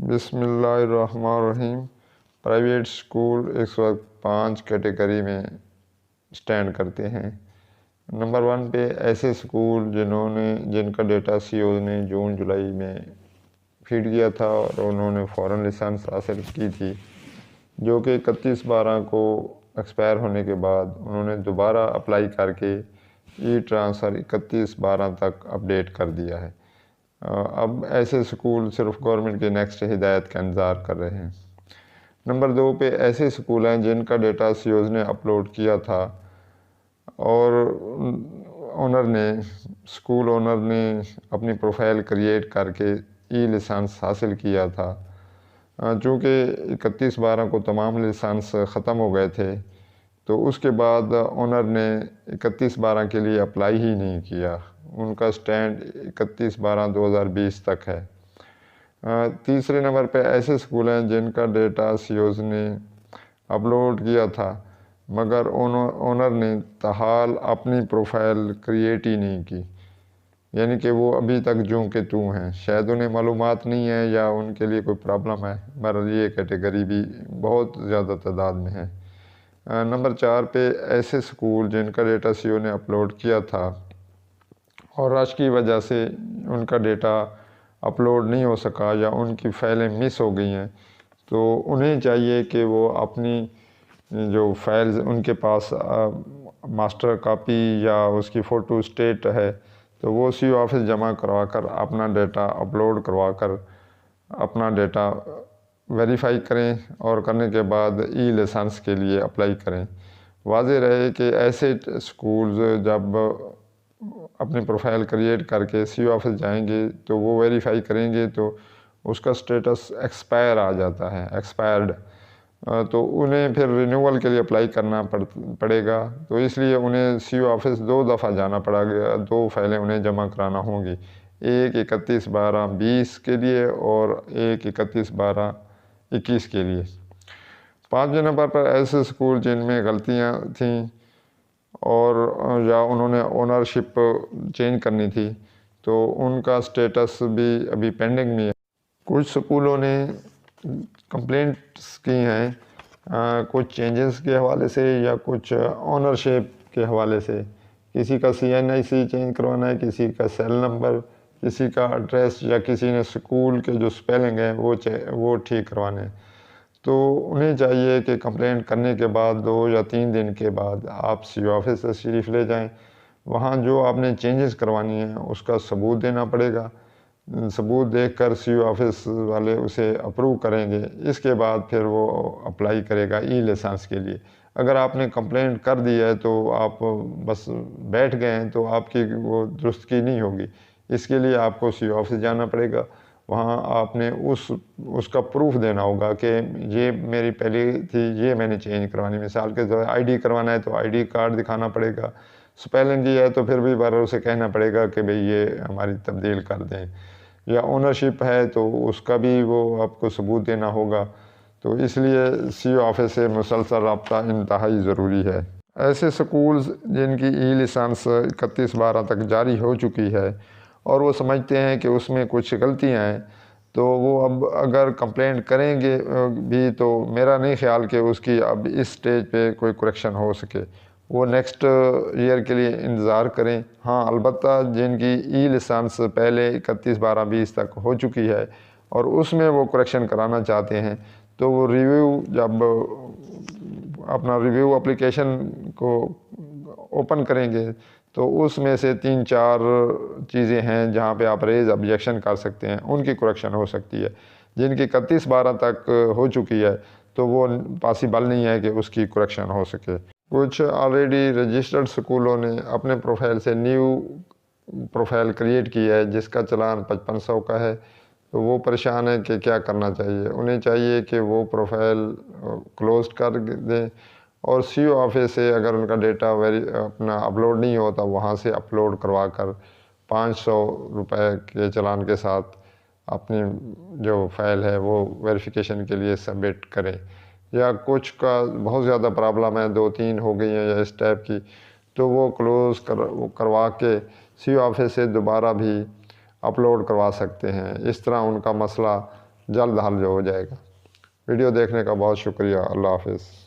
بسم اللہ الرحمن الرحیم۔ پرائیویٹ سکول اس وقت 5 کیٹیگری میں سٹینڈ کرتے ہیں۔ نمبر 1 پہ ایسے سکول جن کا ڈیٹا سی اوز نے جون جولائی میں فیڈ کیا تھا اور انہوں نے فوراً لائسنس حاصل کی تھی، جو کہ 31/12 کو ایکسپائر ہونے کے بعد انہوں نے دوبارہ اپلائی کر کے ای ٹرانسفر 31/12 تک اپڈیٹ کر دیا ہے۔ اب ایسے سکول صرف گورنمنٹ کے نیکسٹ ہدایت کا انتظار کر رہے ہیں۔ نمبر 2 پہ ایسے سکول ہیں جن کا ڈیٹا سی اوز نے اپلوڈ کیا تھا اور سکول اونر نے اپنی پروفائل کریٹ کر کے ای لائسنس حاصل کیا تھا۔ چونکہ 31/12 کو تمام لائسنس ختم ہو گئے تھے، تو اس کے بعد اونر نے 31/12 کے لیے اپلائی ہی نہیں کیا۔ ان کا سٹینڈ 31/12/2020 تک ہے۔ تیسرے نمبر پہ ایسے سکول ہیں جن کا ڈیٹا سی اوز نے اپلوڈ کیا تھا، مگر اونر نے تاحال اپنی پروفائل کریٹ ہی نہیں کی، یعنی کہ وہ ابھی تک جوں کہ توں ہیں۔ شاید انہیں معلومات نہیں ہے یا ان کے لیے کوئی پرابلم ہے، مگر یہ کیٹیگری بھی بہت زیادہ تعداد میں ہے۔ نمبر 4 پہ ایسے سکول جن کا ڈیٹا سی او نے اپلوڈ کیا تھا اور رش کی وجہ سے ان کا ڈیٹا اپلوڈ نہیں ہو سکا یا ان کی فائلیں مس ہو گئی ہیں، تو انہیں چاہیے کہ وہ اپنی جو فائلز ان کے پاس ماسٹر کاپی یا اس کی فوٹو اسٹیٹ ہے، تو وہ سی او آفس جمع کروا کر اپنا ڈیٹا اپلوڈ کروا کر اپنا ڈیٹا ویریفائی کریں اور کرنے کے بعد ای لائسنس کے لیے اپلائی کریں۔ واضح رہے کہ ایسے سکولز جب اپنی پروفائل کریٹ کر کے سی او آفس جائیں گے تو وہ ویریفائی کریں گے تو اس کا سٹیٹس ایکسپائر آ جاتا ہے، ایکسپائرڈ، تو انہیں پھر رینیول کے لیے اپلائی کرنا پڑے گا۔ تو اس لیے انہیں سی او آفس 2 دفعہ جانا پڑا گیا، 2 فائلیں انہیں جمع کرانا ہوں گی، ایک 31/12/20 کے لیے اور ایک 31/12/21 کے لیے۔ 5ویں نمبر پر ایسے سکول جن میں غلطیاں تھیں اور یا انہوں نے اونرشپ چینج کرنی تھی، تو ان کا سٹیٹس بھی ابھی پینڈنگ میں ہے۔ کچھ سکولوں نے کمپلینٹس کی ہیں، کچھ چینجز کے حوالے سے یا کچھ اونرشپ کے حوالے سے۔ کسی کا CNIC چینج کروانا ہے، کسی کا سیل نمبر، کسی کا ایڈریس، یا کسی نے سکول کے جو سپیلنگ ہیں وہ ٹھیک کروانے ہیں۔ تو انہیں چاہیے کہ کمپلینٹ کرنے کے بعد 2 یا 3 دن کے بعد آپ سی او آفس تشریف لے جائیں۔ وہاں جو آپ نے چینجز کروانی ہیں اس کا ثبوت دینا پڑے گا۔ ثبوت دیکھ کر سی او آفس والے اسے اپروو کریں گے، اس کے بعد پھر وہ اپلائی کرے گا ای لائسنس کے لیے۔ اگر آپ نے کمپلینٹ کر دی ہے تو آپ بس بیٹھ گئے ہیں تو آپ کی وہ درستگی نہیں ہوگی۔ اس کے لیے آپ کو سی او آفس جانا پڑے گا۔ وہاں آپ نے اس کا پروف دینا ہوگا کہ یہ میری پہلی تھی، یہ میں نے چینج کروانی۔ مثال کے طور ID کروانا ہے تو ID کارڈ دکھانا پڑے گا۔ سپیلنگ کی ہے تو پھر بھی بار اسے کہنا پڑے گا کہ بھئی یہ ہماری تبدیل کر دیں، یا اونرشپ ہے تو اس کا بھی وہ آپ کو ثبوت دینا ہوگا۔ تو اس لیے سی او آفس سے مسلسل رابطہ انتہائی ضروری ہے۔ ایسے سکولز جن کی ای لائسنس 31/12 تک جاری ہو چکی ہے اور وہ سمجھتے ہیں کہ اس میں کچھ غلطیاں ہیں، تو وہ اب اگر کمپلینٹ کریں گے بھی تو میرا نہیں خیال کہ اس کی اب اس سٹیج پہ کوئی کریکشن ہو سکے۔ وہ نیکسٹ ایئر کے لیے انتظار کریں۔ ہاں، البتہ جن کی ای لائسنس پہلے 31/12/20 تک ہو چکی ہے اور اس میں وہ کریکشن کرانا چاہتے ہیں، تو وہ جب اپنا ریویو اپلیکیشن کو اوپن کریں گے تو اس میں سے 3-4 چیزیں ہیں جہاں پہ آپ ریز آبجیکشن کر سکتے ہیں، ان کی کریکشن ہو سکتی ہے۔ جن کی 31/12 تک ہو چکی ہے تو وہ پاسبل نہیں ہے کہ اس کی کریکشن ہو سکے۔ کچھ آلریڈی رجسٹرڈ سکولوں نے اپنے پروفائل سے نیو پروفائل کریٹ کی ہے جس کا چلان 5500 کا ہے، تو وہ پریشان ہے کہ کیا کرنا چاہیے۔ انہیں چاہیے کہ وہ پروفائل کلوز کر دیں اور سی او آفس سے اگر ان کا ڈیٹا اپنا اپلوڈ نہیں ہوتا وہاں سے اپلوڈ کروا کر 500 روپے کے چلان کے ساتھ اپنی جو فائل ہے وہ ویریفیکیشن کے لیے سبمٹ کریں۔ یا کچھ کا بہت زیادہ پرابلم ہے، 2-3 ہو گئی ہیں یا اس ٹائپ کی، تو وہ کلوز کروا کے سی او آفس سے دوبارہ بھی اپلوڈ کروا سکتے ہیں۔ اس طرح ان کا مسئلہ جلد حل جو ہو جائے گا۔ ویڈیو دیکھنے کا بہت شکریہ۔ اللہ حافظ۔